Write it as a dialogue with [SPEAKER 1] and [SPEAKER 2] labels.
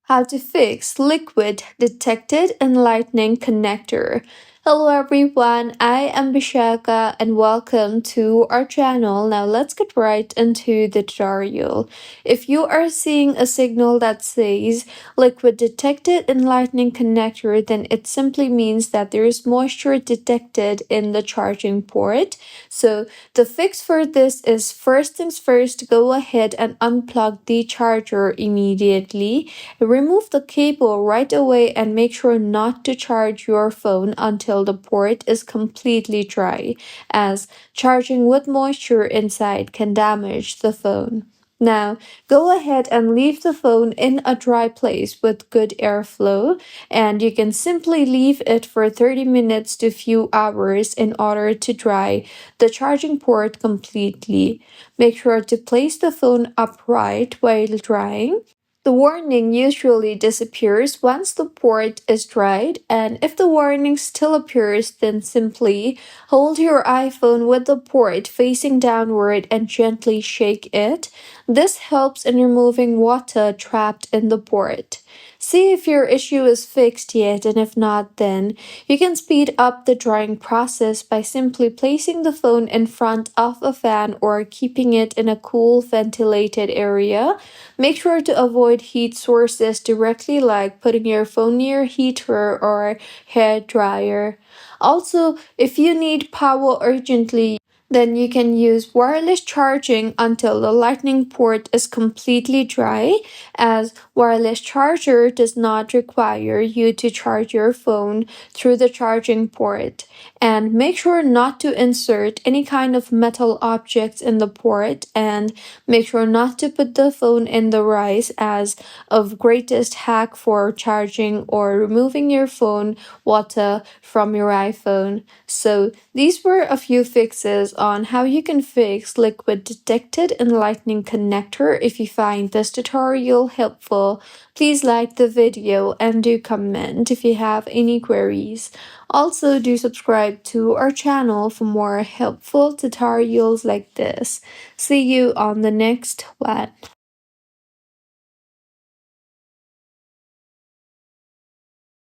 [SPEAKER 1] How to fix liquid detected in lightning connector. Hello everyone, I am Bishaka and welcome to our channel. Now let's get right into the tutorial. If you are seeing a signal that says liquid detected in lightning connector, then it simply means that there is moisture detected in the charging port. So the fix for this is, first things first, go ahead and unplug the charger immediately. Remove the cable right away and make sure not to charge your phone until the port is completely dry, as charging with moisture inside can damage the phone. Now, go ahead and leave the phone in a dry place with good airflow, and you can simply leave it for 30 minutes to few hours in order to dry the charging port completely. Make sure to place the phone upright while drying. The warning usually disappears once the port is dried, and if the warning still appears, then simply hold your iPhone with the port facing downward and gently shake it. This helps in removing water trapped in the port. See if your issue is fixed yet, and if not, then you can speed up the drying process by simply placing the phone in front of a fan or keeping it in a cool, ventilated area. Make sure to avoid heat sources directly, like putting your phone near a heater or hair dryer. Also, if you need power urgently, then you can use wireless charging until the lightning port is completely dry, as wireless charger does not require you to charge your phone through the charging port. And make sure not to insert any kind of metal objects in the port, and make sure not to put the phone in the rise, as of greatest hack for charging or removing your phone water from your iPhone. So these were a few fixes on how you can fix liquid detected in lightning connector. If you find this tutorial helpful, please like the video and do comment if you have any queries. Also, do subscribe to our channel for more helpful tutorials like this. See you on the next one.